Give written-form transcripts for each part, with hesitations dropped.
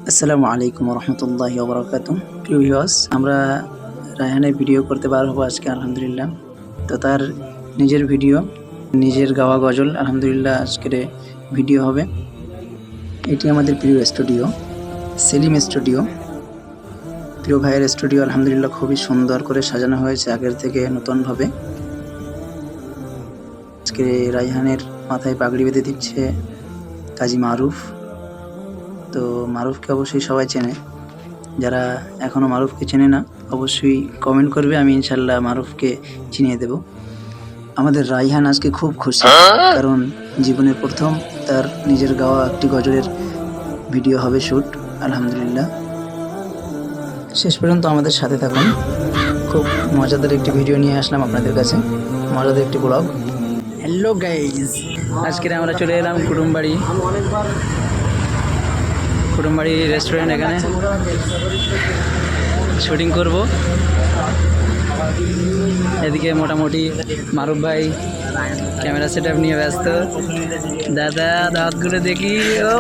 আসসালামু আলাইকুম রহমতুল্লাহি ওয়া বারাকাতুহু। প্রিয় ভিউয়ার্স, আমরা রায়হানের ভিডিও করতে বার হবো আজকে আলহামদুলিল্লাহ। তো তার নিজের ভিডিও, নিজের গাওয়া গজল আলহামদুলিল্লাহ আজকের ভিডিও হবে। এটি আমাদের প্রিয় স্টুডিও, সেলিম স্টুডিও, প্রিয় ভাইয়ের স্টুডিও। আলহামদুলিল্লাহ খুবই সুন্দর করে সাজানো হয়েছে আগের থেকে নতুনভাবে। আজকে রায়হানের মাথায় পাগড়ি বেঁধে দিচ্ছে কাজী মারুফ। তো মারুফকে অবশ্যই সবাই চেনে, যারা এখনও মারুফকে চেনে না অবশ্যই কমেন্ট করবে, আমি ইনশাল্লাহ মারুফকে চিনিয়ে দেব। আমাদের রায়হান আজকে খুব খুশি, কারণ জীবনের প্রথম তার নিজের গাওয়া একটি গজলের ভিডিও হবে শ্যুট। আলহামদুলিল্লাহ, শেষ পর্যন্ত আমাদের সাথে থাকুন। খুব মজাদার একটি ভিডিও নিয়ে আসলাম আপনাদের কাছে, মজাদার একটি ব্লগ। হ্যালো গাইজ, আজকে আমরা চলে এলাম কুটুমবাড়ি রেস্টুরেন্ট। এখানে শুটিং করব। এদিকে মোটামুটি মারুফ ভাই ক্যামেরা সেট আপ নিয়ে ব্যস্ত। দাদা দাঁতগুলো দেখি, ও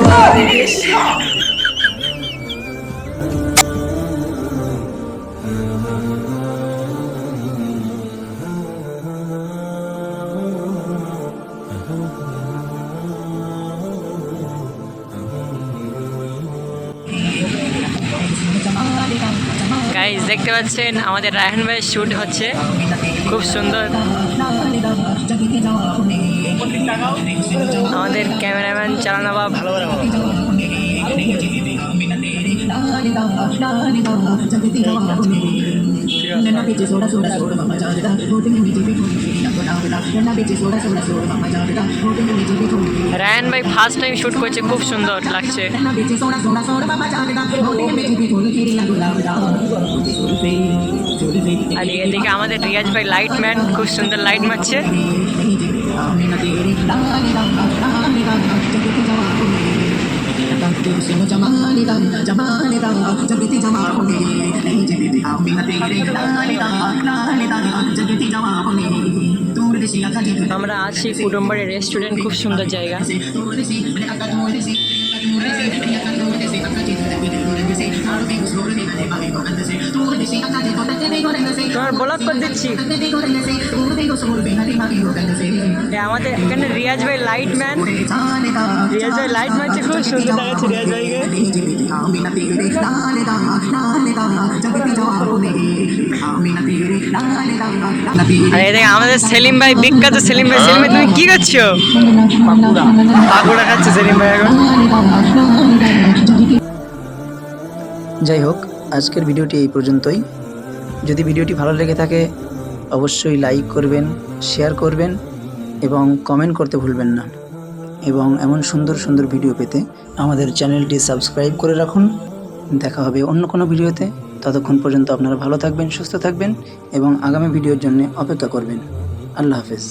গাইজ দেখতে পাচ্ছেন আমাদের রায়হান ভাইয়ের শ্যুট হচ্ছে, খুব সুন্দর। আমাদের ক্যামেরাম্যান চালানো বা ভালো রায়হান ভাই ফার্স্ট টাইম শ্যুট করছে, খুব সুন্দর লাগছে। আর এদিকে আমাদের রিয়াজ ভাই লাইট ম্যান, খুব সুন্দর লাইট মারছে। আমরা আছি কুটুমবাড়ি রেস্টুরেন্ট, খুব সুন্দর জায়গা। তোমার ব্লগ করে দিচ্ছি। আমাদের এখানে রিয়াজ ভাই লাইট ম্যান, রিয়াজ ভাই লাইট মারছে, খুব সুন্দর দেখাচ্ছে রিয়াজ ভাইকে। আর এদিকে আমাদের সেলিম ভাই, বিখ্যাত সেলিম ভাই। সেলিম ভাই তুমি কি করছো? পাকুড়া খাচ্ছে সেলিম ভাই এখন। যাই হোক, আজকের ভিডিওটি এই পর্যন্তই। যদি ভিডিওটি ভালো লেগে থাকে অবশ্যই লাইক করবেন, শেয়ার করবেন এবং কমেন্ট করতে ভুলবেন না। এবং এমন সুন্দর সুন্দর ভিডিও পেতে আমাদের চ্যানেলটি সাবস্ক্রাইব করে রাখুন। দেখা হবে অন্য কোনো ভিডিওতে। ততক্ষণ পর্যন্ত আপনারা ভালো থাকবেন, সুস্থ থাকবেন এবং আগামী ভিডিওর জন্য অপেক্ষা করবেন। আল্লাহ হাফেজ।